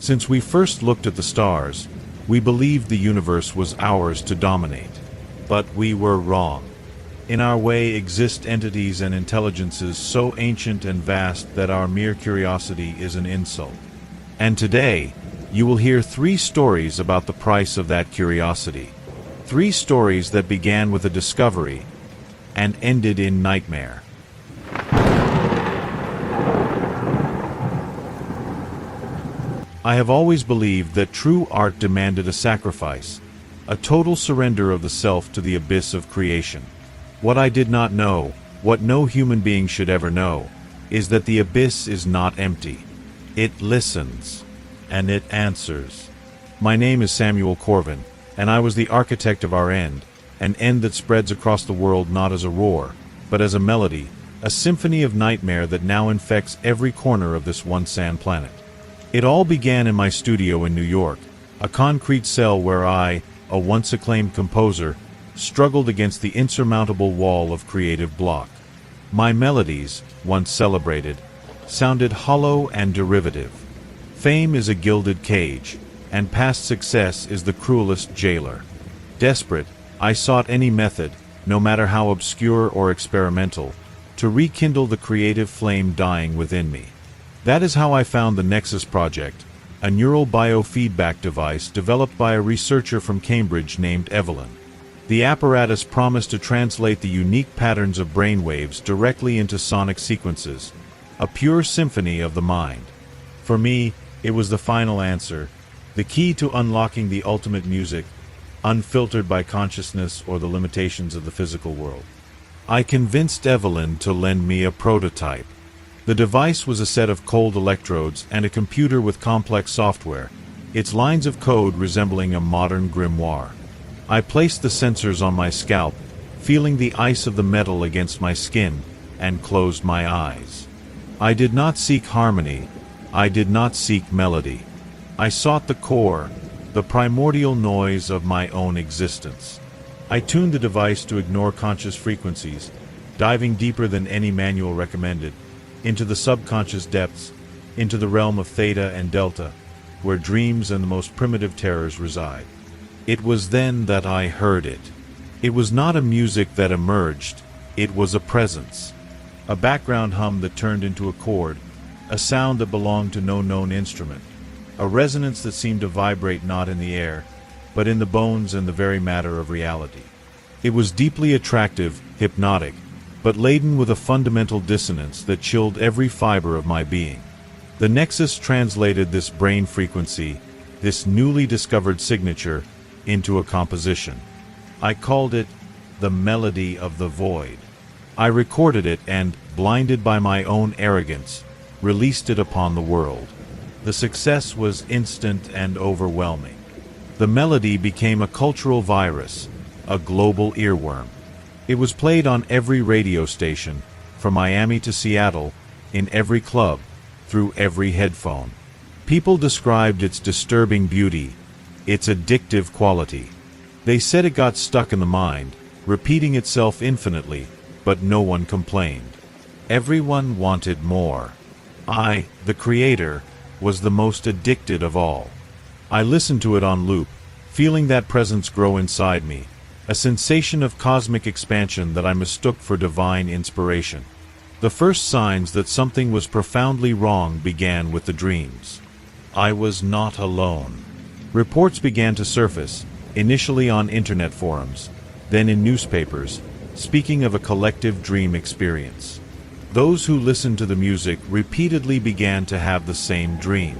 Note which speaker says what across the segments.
Speaker 1: Since we first looked at the stars, we believed the universe was ours to dominate. But we were wrong. In our way exist entities and intelligences so ancient and vast that our mere curiosity is an insult. And today, you will hear 3 stories about the price of that curiosity. 3 stories that began with a discovery and ended in nightmare. I have always believed that true art demanded a sacrifice, a total surrender of the self to the abyss of creation. What I did not know, what no human being should ever know, is that the abyss is not empty. It listens, and it answers. My name is Samuel Corvin, and I was the architect of our end, an end that spreads across the world not as a roar, but as a melody, a symphony of nightmare that now infects every corner of this once sand planet. It all began in my studio in New York, a concrete cell where I, a once acclaimed composer, struggled against the insurmountable wall of creative block. My melodies, once celebrated, sounded hollow and derivative. Fame is a gilded cage, and past success is the cruelest jailer. Desperate, I sought any method, no matter how obscure or experimental, to rekindle the creative flame dying within me. That is how I found the Nexus Project, a neural biofeedback device developed by a researcher from Cambridge named Evelyn. The apparatus promised to translate the unique patterns of brainwaves directly into sonic sequences, a pure symphony of the mind. For me, it was the final answer, the key to unlocking the ultimate music, unfiltered by consciousness or the limitations of the physical world. I convinced Evelyn to lend me a prototype. The device was a set of cold electrodes and a computer with complex software, its lines of code resembling a modern grimoire. I placed the sensors on my scalp, feeling the ice of the metal against my skin, and closed my eyes. I did not seek harmony. I did not seek melody. I sought the core, the primordial noise of my own existence. I tuned the device to ignore conscious frequencies, diving deeper than any manual recommended, into the subconscious depths, into the realm of theta and delta, where dreams and the most primitive terrors reside. It was then that I heard it. It was not a music that emerged, it was a presence. A background hum that turned into a chord, a sound that belonged to no known instrument, a resonance that seemed to vibrate not in the air, but in the bones and the very matter of reality. It was deeply attractive, hypnotic, but laden with a fundamental dissonance that chilled every fiber of my being. The Nexus translated this brain frequency, this newly discovered signature, into a composition. I called it the Melody of the Void. I recorded it and, blinded by my own arrogance, released it upon the world. The success was instant and overwhelming. The melody became a cultural virus, a global earworm. It was played on every radio station, from Miami to Seattle, in every club, through every headphone. People described its disturbing beauty, its addictive quality. They said it got stuck in the mind, repeating itself infinitely, but no one complained. Everyone wanted more. I, the creator, was the most addicted of all. I listened to it on loop, feeling that presence grow inside me, a sensation of cosmic expansion that I mistook for divine inspiration. The first signs that something was profoundly wrong began with the dreams. I was not alone. Reports began to surface, initially on internet forums, then in newspapers, speaking of a collective dream experience. Those who listened to the music repeatedly began to have the same dream.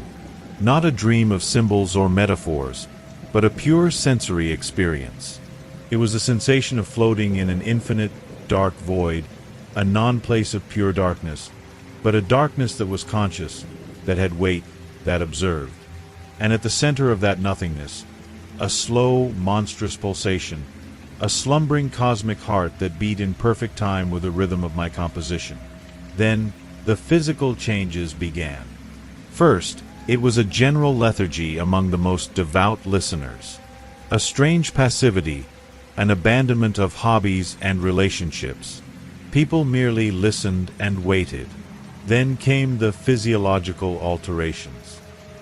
Speaker 1: Not a dream of symbols or metaphors, but a pure sensory experience. It was a sensation of floating in an infinite, dark void, a non-place of pure darkness, but a darkness that was conscious, that had weight, that observed. And at the center of that nothingness, a slow, monstrous pulsation, a slumbering cosmic heart that beat in perfect time with the rhythm of my composition. Then, the physical changes began. First, it was a general lethargy among the most devout listeners. A strange passivity, an abandonment of hobbies and relationships. People merely listened and waited. Then came the physiological alterations.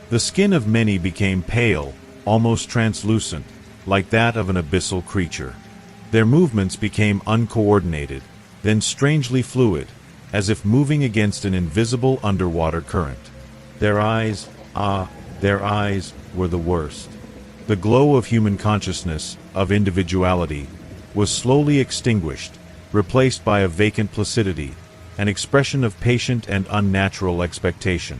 Speaker 1: The skin of many became pale, almost translucent, like that of an abyssal creature. Their movements became uncoordinated, then strangely fluid, as if moving against an invisible underwater current. Their eyes, their eyes were the worst. The glow of human consciousness, of individuality, was slowly extinguished, replaced by a vacant placidity, an expression of patient and unnatural expectation.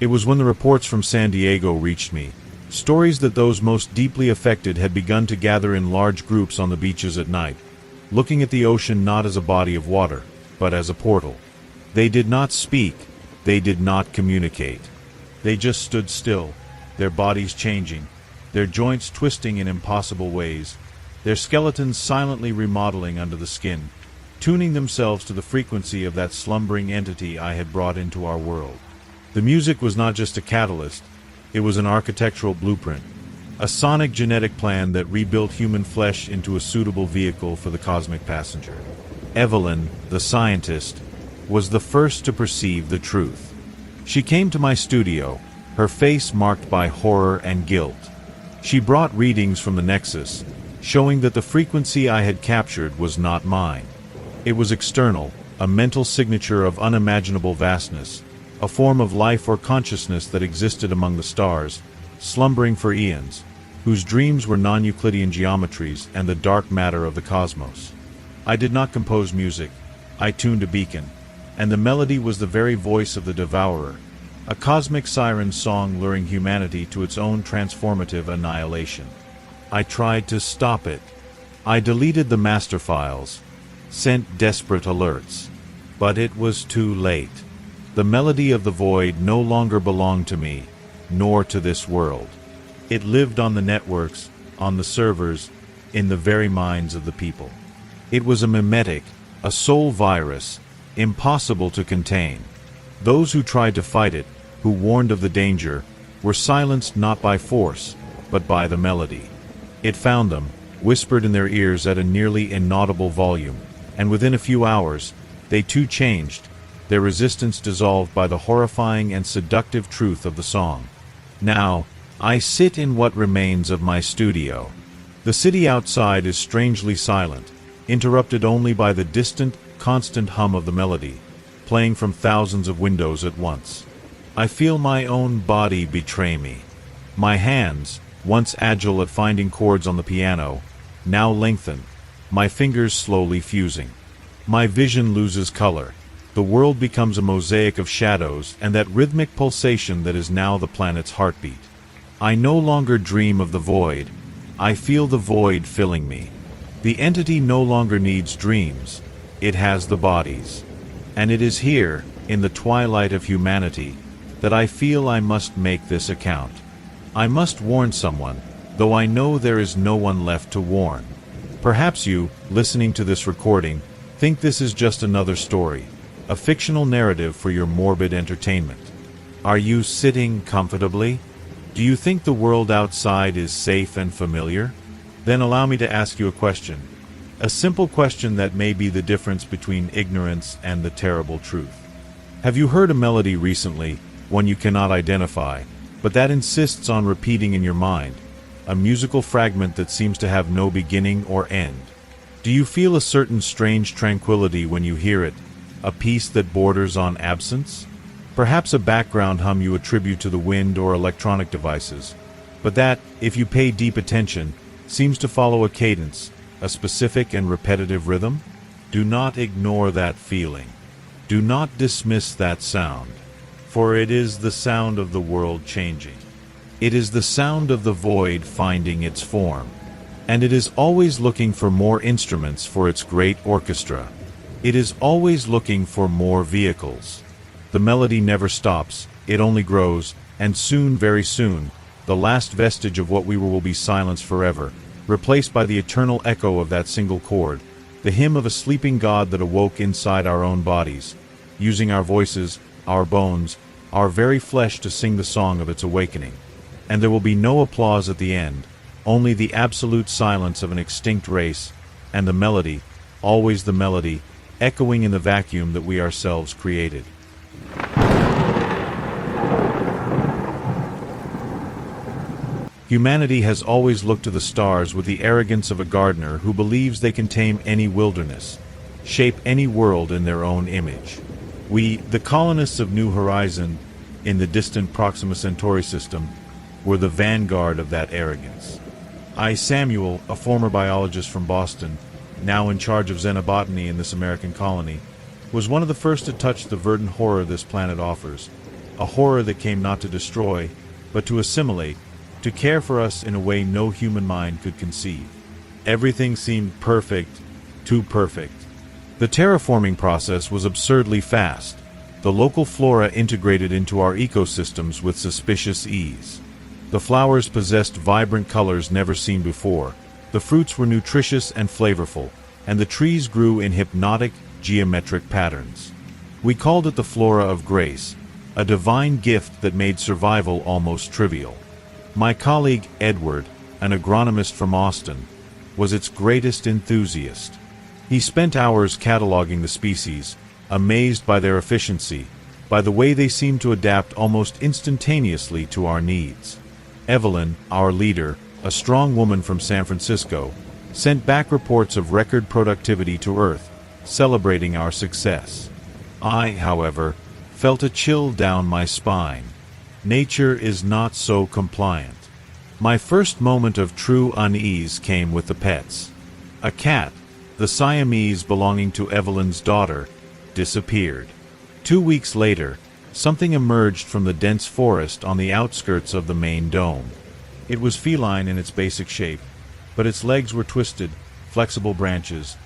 Speaker 1: It was when the reports from San Diego reached me, stories that those most deeply affected had begun to gather in large groups on the beaches at night, looking at the ocean not as a body of water, but as a portal. They did not speak, they did not communicate. They just stood still, their bodies changing, their joints twisting in impossible ways, their skeletons silently remodeling under the skin, tuning themselves to the frequency of that slumbering entity I had brought into our world. The music was not just a catalyst, it was an architectural blueprint, a sonic genetic plan that rebuilt human flesh into a suitable vehicle for the cosmic passenger. Evelyn, the scientist, was the first to perceive the truth. She came to my studio, her face marked by horror and guilt. She brought readings from the Nexus, showing that the frequency I had captured was not mine. It was external, a mental signature of unimaginable vastness, a form of life or consciousness that existed among the stars, slumbering for eons, whose dreams were non-Euclidean geometries and the dark matter of the cosmos. I did not compose music, I tuned a beacon, and the melody was the very voice of the devourer, a cosmic siren song luring humanity to its own transformative annihilation. I tried to stop it. I deleted the master files, sent desperate alerts. But it was too late. The melody of the void no longer belonged to me, nor to this world. It lived on the networks, on the servers, in the very minds of the people. It was a mimetic, a soul virus, impossible to contain. Those who tried to fight it, who warned of the danger, were silenced not by force, but by the melody. It found them, whispered in their ears at a nearly inaudible volume, and within a few hours, they too changed, their resistance dissolved by the horrifying and seductive truth of the song. Now, I sit in what remains of my studio. The city outside is strangely silent, interrupted only by the distant, constant hum of the melody, playing from thousands of windows at once. I feel my own body betray me. My hands, once agile at finding chords on the piano, now lengthen, my fingers slowly fusing. My vision loses color. The world becomes a mosaic of shadows and that rhythmic pulsation that is now the planet's heartbeat. I no longer dream of the void. I feel the void filling me. The entity no longer needs dreams. It has the bodies. And it is here, in the twilight of humanity, that I feel I must make this account. I must warn someone, though I know there is no one left to warn. Perhaps you, listening to this recording, think this is just another story, a fictional narrative for your morbid entertainment. Are you sitting comfortably? Do you think the world outside is safe and familiar? Then allow me to ask you a question. A simple question that may be the difference between ignorance and the terrible truth. Have you heard a melody recently, one you cannot identify, but that insists on repeating in your mind, a musical fragment that seems to have no beginning or end? Do you feel a certain strange tranquility when you hear it, a peace that borders on absence? Perhaps a background hum you attribute to the wind or electronic devices, but that, if you pay deep attention, seems to follow a cadence, a specific and repetitive rhythm? Do not ignore that feeling. Do not dismiss that sound, for it is the sound of the world changing. It is the sound of the void finding its form, and it is always looking for more instruments for its great orchestra. It is always looking for more vehicles. The melody never stops, it only grows, and soon, very soon, the last vestige of what we were will be silenced forever, replaced by the eternal echo of that single chord, the hymn of a sleeping God that awoke inside our own bodies, using our voices, our bones, our very flesh to sing the song of its awakening. And there will be no applause at the end, only the absolute silence of an extinct race, and the melody, always the melody, echoing in the vacuum that we ourselves created. Humanity has always looked to the stars with the arrogance of a gardener who believes they can tame any wilderness, shape any world in their own image. We, the colonists of New Horizon, in the distant Proxima Centauri system, were the vanguard of that arrogance. I, Samuel, a former biologist from Boston, now in charge of xenobotany in this American colony, was one of the first to touch the verdant horror this planet offers, a horror that came not to destroy, but to assimilate, to care for us in a way no human mind could conceive. Everything seemed perfect, too perfect. The terraforming process was absurdly fast. The local flora integrated into our ecosystems with suspicious ease. The flowers possessed vibrant colors never seen before, the fruits were nutritious and flavorful, and the trees grew in hypnotic, geometric patterns. We called it the flora of grace, a divine gift that made survival almost trivial. My colleague, Edward, an agronomist from Austin, was its greatest enthusiast. He spent hours cataloging the species, amazed by their efficiency, by the way they seemed to adapt almost instantaneously to our needs. Evelyn, our leader, a strong woman from San Francisco, sent back reports of record productivity to Earth, celebrating our success. I, however, felt a chill down my spine. Nature is not so compliant. My first moment of true unease came with the pets. A cat, the Siamese belonging to Evelyn's daughter, disappeared. 2 weeks later, something emerged from the dense forest on the outskirts of the main dome. It was feline in its basic shape, but its legs were twisted, flexible branches.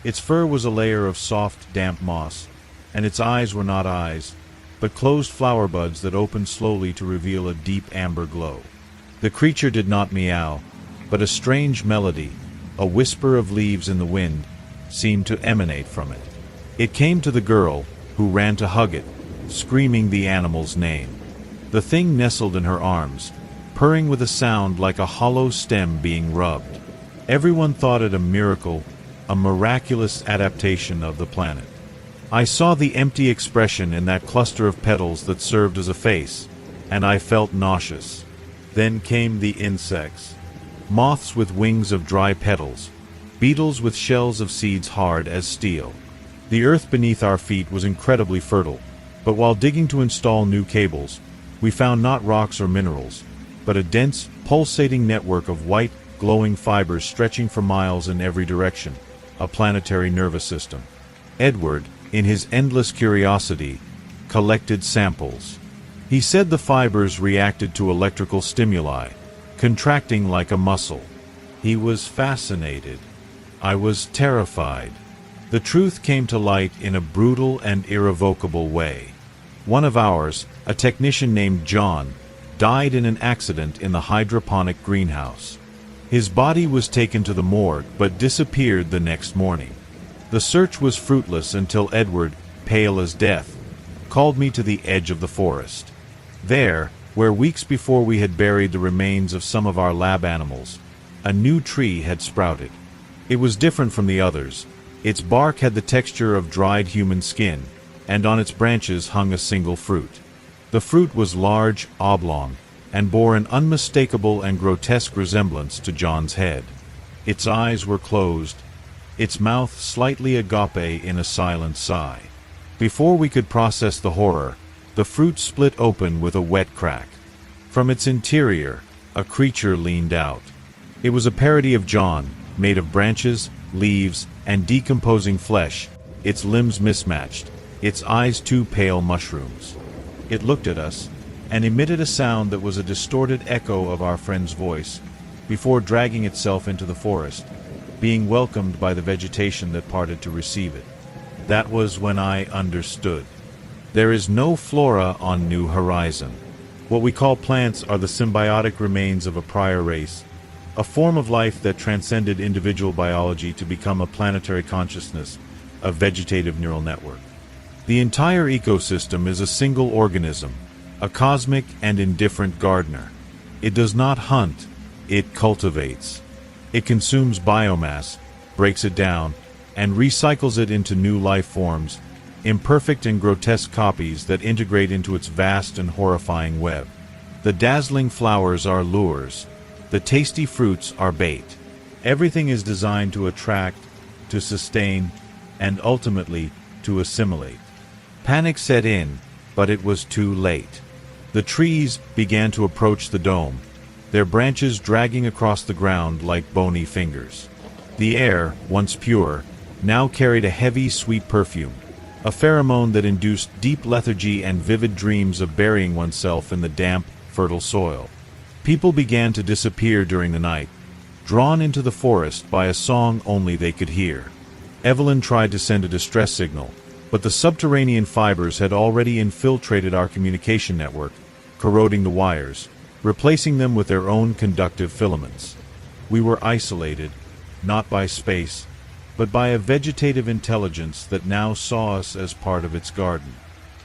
Speaker 1: Its fur was a layer of soft, damp moss, and its eyes were not eyes, but closed flower buds that opened slowly to reveal a deep amber glow. The creature did not meow, but a strange melody, a whisper of leaves in the wind, seemed to emanate from it. It came to the girl, who ran to hug it, screaming the animal's name. The thing nestled in her arms, purring with a sound like a hollow stem being rubbed. Everyone thought it a miracle, a miraculous adaptation of the planet. I saw the empty expression in that cluster of petals that served as a face, and I felt nauseous. Then came the insects. Moths with wings of dry petals, beetles with shells of seeds hard as steel. The earth beneath our feet was incredibly fertile, but while digging to install new cables, we found not rocks or minerals, but a dense, pulsating network of white, glowing fibers stretching for miles in every direction, a planetary nervous system. Edward, in his endless curiosity, collected samples. He said the fibers reacted to electrical stimuli, contracting like a muscle. He was fascinated. I was terrified. The truth came to light in a brutal and irrevocable way. One of ours, a technician named John, died in an accident in the hydroponic greenhouse. His body was taken to the morgue but disappeared the next morning. The search was fruitless until Edward, pale as death, called me to the edge of the forest. There, where weeks before we had buried the remains of some of our lab animals, a new tree had sprouted. It was different from the others. Its bark had the texture of dried human skin, and on its branches hung a single fruit. The fruit was large, oblong, and bore an unmistakable and grotesque resemblance to John's head. Its eyes were closed, its mouth slightly agape in a silent sigh. Before we could process the horror, the fruit split open with a wet crack. From its interior, a creature leaned out. It was a parody of John, made of branches, leaves, and decomposing flesh, its limbs mismatched, its eyes two pale mushrooms. It looked at us, and emitted a sound that was a distorted echo of our friend's voice, before dragging itself into the forest, being welcomed by the vegetation that parted to receive it. That was when I understood. There is no flora on New Horizon. What we call plants are the symbiotic remains of a prior race, a form of life that transcended individual biology to become a planetary consciousness, a vegetative neural network. The entire ecosystem is a single organism, a cosmic and indifferent gardener. It does not hunt, it cultivates. It consumes biomass, breaks it down, and recycles it into new life forms, imperfect and grotesque copies that integrate into its vast and horrifying web. The dazzling flowers are lures. The tasty fruits are bait. Everything is designed to attract, to sustain, and ultimately to assimilate. Panic set in, but it was too late. The trees began to approach the dome, their branches dragging across the ground like bony fingers. The air, once pure, now carried a heavy, sweet perfume, a pheromone that induced deep lethargy and vivid dreams of burying oneself in the damp, fertile soil. People began to disappear during the night, drawn into the forest by a song only they could hear. Evelyn tried to send a distress signal, but the subterranean fibers had already infiltrated our communication network, corroding the wires, replacing them with their own conductive filaments. We were isolated, not by space, but by a vegetative intelligence that now saw us as part of its garden.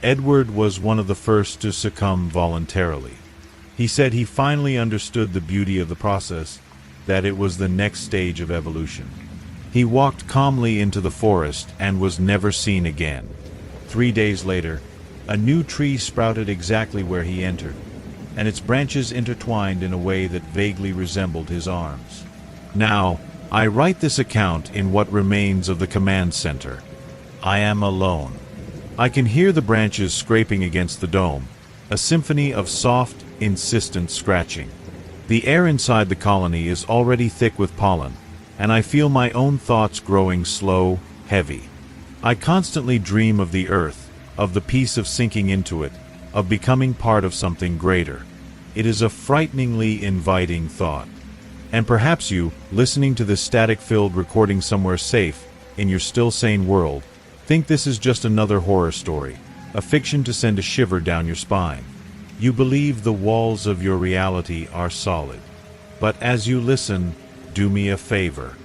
Speaker 1: Edward was one of the first to succumb voluntarily. He said he finally understood the beauty of the process, that it was the next stage of evolution. He walked calmly into the forest and was never seen again. 3 days later, a new tree sprouted exactly where he entered, and its branches intertwined in a way that vaguely resembled his arms. Now, I write this account in what remains of the command center. I am alone. I can hear the branches scraping against the dome, a symphony of soft, insistent scratching. The air inside the colony is already thick with pollen, and I feel my own thoughts growing slow, heavy. I constantly dream of the earth, of the peace of sinking into it, of becoming part of something greater. It is a frighteningly inviting thought. And perhaps you, listening to this static-filled recording somewhere safe, in your still sane world, think this is just another horror story, a fiction to send a shiver down your spine. You believe the walls of your reality are solid. But as you listen, do me a favor.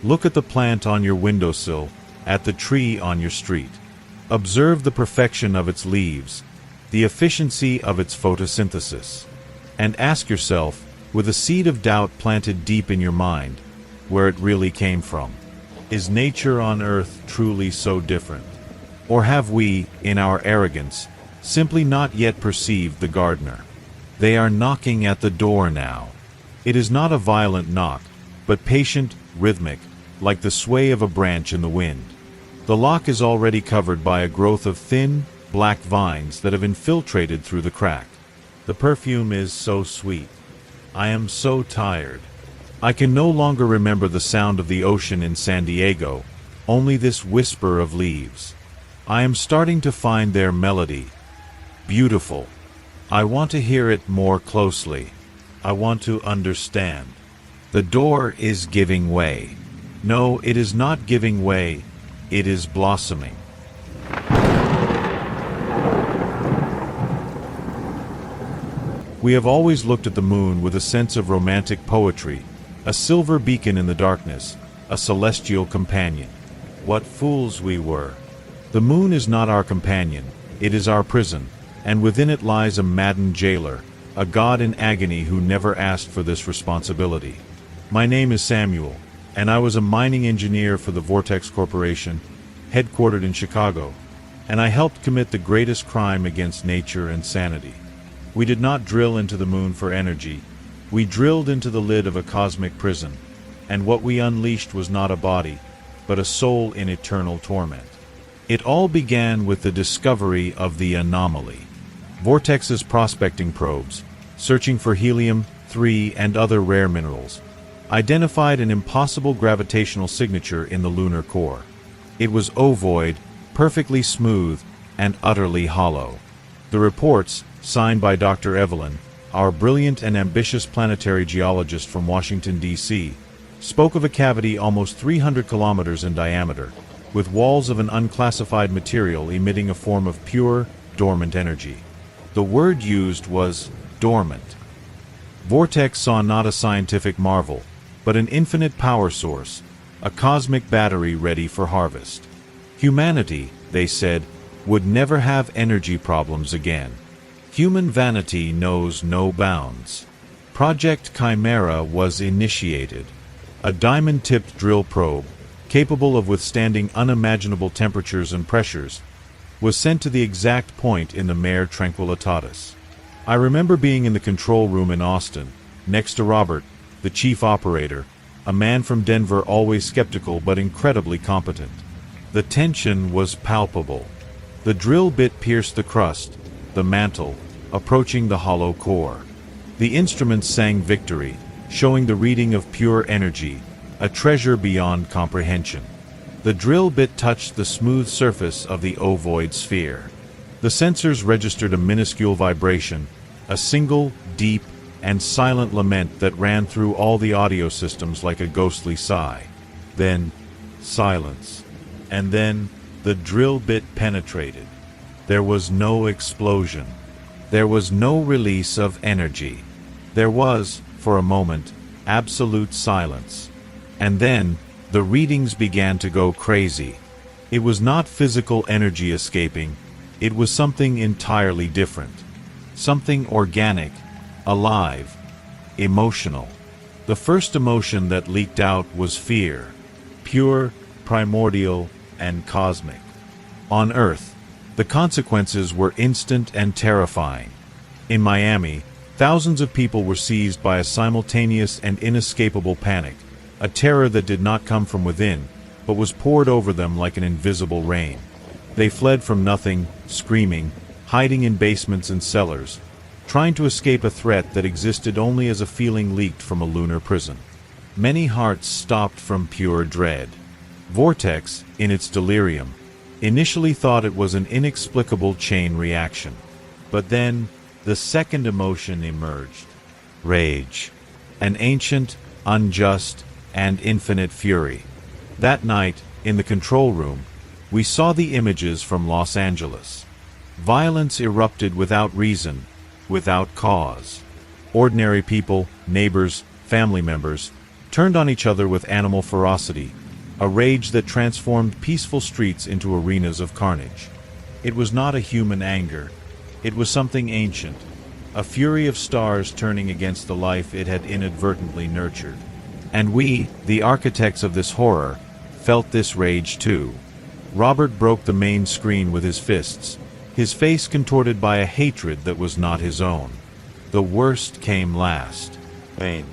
Speaker 1: Look at the plant on your windowsill, at the tree on your street. Observe the perfection of its leaves, the efficiency of its photosynthesis. And ask yourself, with a seed of doubt planted deep in your mind, where it really came from. Is nature on Earth truly so different? Or have we, in our arrogance, simply not yet perceived the gardener? They are knocking at the door now. It is not a violent knock, but patient, rhythmic, like the sway of a branch in the wind. The lock is already covered by a growth of thin, black vines that have infiltrated through the crack. The perfume is so sweet. I am so tired. I can no longer remember the sound of the ocean in San Diego, only this whisper of leaves. I am starting to find their melody beautiful. I want to hear it more closely. I want to understand. The door is giving way. No, it is not giving way. It is blossoming. We have always looked at the moon with a sense of romantic poetry, a silver beacon in the darkness, a celestial companion. What fools we were! The moon is not our companion, it is our prison, and within it lies a maddened jailer, a god in agony who never asked for this responsibility. My name is Samuel, and I was a mining engineer for the Vortex Corporation, headquartered in Chicago, and I helped commit the greatest crime against nature and sanity. We did not drill into the moon for energy. We drilled into the lid of a cosmic prison, and what we unleashed was not a body, but a soul in eternal torment. It all began with the discovery of the anomaly. Vortex's prospecting probes, searching for helium-3 and other rare minerals, identified an impossible gravitational signature in the lunar core. It was ovoid, perfectly smooth, and utterly hollow. The reports, signed by Dr. Evelyn, our brilliant and ambitious planetary geologist from Washington, D.C., spoke of a cavity almost 300 kilometers in diameter, with walls of an unclassified material emitting a form of pure, dormant energy. The word used was dormant. Vortex saw not a scientific marvel, but an infinite power source, a cosmic battery ready for harvest. Humanity, they said, would never have energy problems again. Human vanity knows no bounds. Project Chimera was initiated. A diamond-tipped drill probe, capable of withstanding unimaginable temperatures and pressures, was sent to the exact point in the Mare Tranquillitatis. I remember being in the control room in Austin, next to Robert, the chief operator, a man from Denver always skeptical but incredibly competent. The tension was palpable. The drill bit pierced the crust, the mantle, approaching the hollow core. The instruments sang victory, showing the reading of pure energy, a treasure beyond comprehension. The drill bit touched the smooth surface of the ovoid sphere. The sensors registered a minuscule vibration, a single, deep, and silent lament that ran through all the audio systems like a ghostly sigh. Then, silence. And then, the drill bit penetrated. There was no explosion. There was no release of energy. There was, for a moment, absolute silence. And then, the readings began to go crazy. It was not physical energy escaping. It was something entirely different. Something organic, alive, emotional. The first emotion that leaked out was fear. Pure, primordial, and cosmic. On Earth, the consequences were instant and terrifying. In Miami, thousands of people were seized by a simultaneous and inescapable panic, a terror that did not come from within, but was poured over them like an invisible rain. They fled from nothing, screaming, hiding in basements and cellars, trying to escape a threat that existed only as a feeling leaked from a lunar prison. Many hearts stopped from pure dread. Vortex, in its delirium, initially thought it was an inexplicable chain reaction. But then, the second emotion emerged. Rage. An ancient, unjust, and infinite fury. That night, in the control room, we saw the images from Los Angeles. Violence erupted without reason, without cause. Ordinary people, neighbors, family members, turned on each other with animal ferocity, a rage that transformed peaceful streets into arenas of carnage. It was not a human anger. It was something ancient, a fury of stars turning against the life it had inadvertently nurtured. And we, the architects of this horror, felt this rage too. Robert broke the main screen with his fists, his face contorted by a hatred that was not his own. The worst came last. Pain.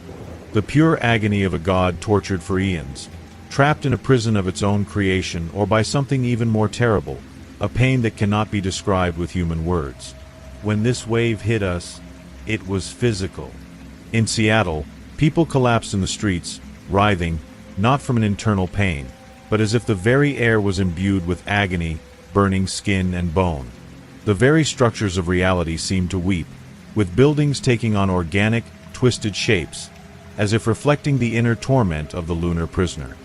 Speaker 1: The pure agony of a god tortured for eons, trapped in a prison of its own creation or by something even more terrible, a pain that cannot be described with human words. When this wave hit us, it was physical. In Seattle, people collapsed in the streets, writhing, not from an internal pain, but as if the very air was imbued with agony, burning skin and bone. The very structures of reality seemed to weep, with buildings taking on organic, twisted shapes, as if reflecting the inner torment of the lunar prisoner.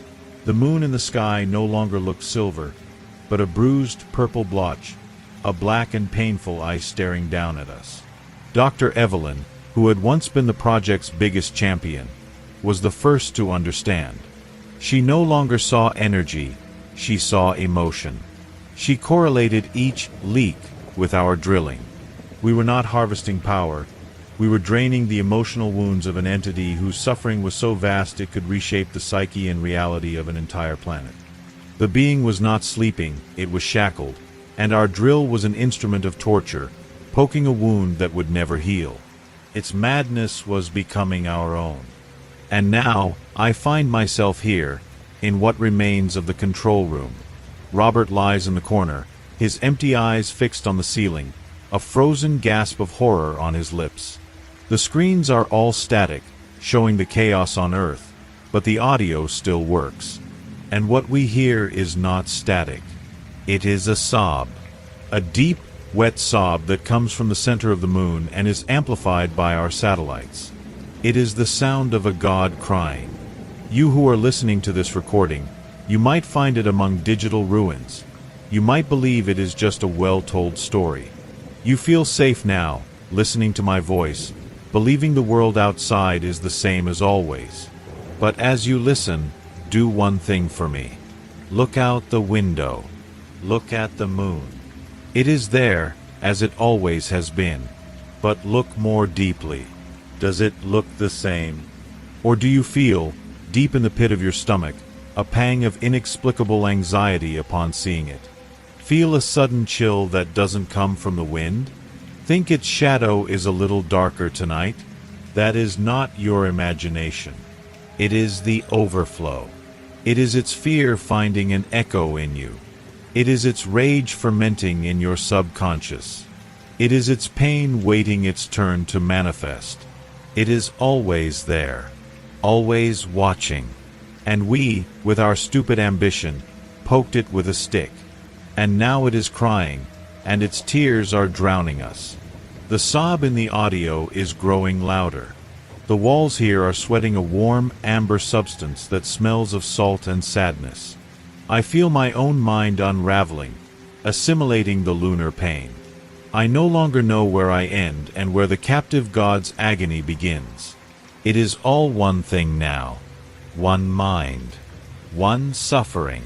Speaker 1: The moon in the sky no longer looked silver, but a bruised purple blotch, a black and painful eye staring down at us. Dr. Evelyn, who had once been the project's biggest champion, was the first to understand. She no longer saw energy, she saw emotion. She correlated each leak with our drilling. We were not harvesting power. We were draining the emotional wounds of an entity whose suffering was so vast it could reshape the psyche and reality of an entire planet. The being was not sleeping, it was shackled, and our drill was an instrument of torture, poking a wound that would never heal. Its madness was becoming our own. And now, I find myself here, in what remains of the control room. Robert lies in the corner, his empty eyes fixed on the ceiling, a frozen gasp of horror on his lips. The screens are all static, showing the chaos on Earth, but the audio still works. And what we hear is not static. It is a sob. A deep, wet sob that comes from the center of the moon and is amplified by our satellites. It is the sound of a god crying. You who are listening to this recording, you might find it among digital ruins. You might believe it is just a well-told story. You feel safe now, listening to my voice, believing the world outside is the same as always. But as you listen, do one thing for me. Look out the window. Look at the moon. It is there, as it always has been. But look more deeply. Does it look the same? Or do you feel, deep in the pit of your stomach, a pang of inexplicable anxiety upon seeing it? Feel a sudden chill that doesn't come from the wind? Think its shadow is a little darker tonight? That is not your imagination. It is the overflow. It is its fear finding an echo in you. It is its rage fermenting in your subconscious. It is its pain waiting its turn to manifest. It is always there, always watching. And we, with our stupid ambition, poked it with a stick. And now it is crying, and its tears are drowning us. The sob in the audio is growing louder. The walls here are sweating a warm, amber substance that smells of salt and sadness. I feel my own mind unraveling, assimilating the lunar pain. I no longer know where I end and where the captive god's agony begins. It is all one thing now. One mind. One suffering.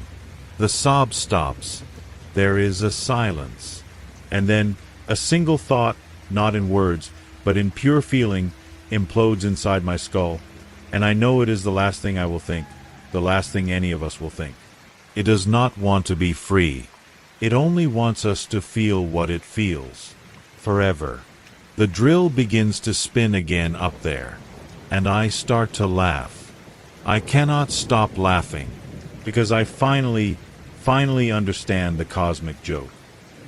Speaker 1: The sob stops. There is a silence. And then, a single thought, not in words, but in pure feeling, implodes inside my skull, and I know it is the last thing I will think, the last thing any of us will think. It does not want to be free. It only wants us to feel what it feels. Forever. The drill begins to spin again up there, and I start to laugh. I cannot stop laughing, because I finally understand the cosmic joke.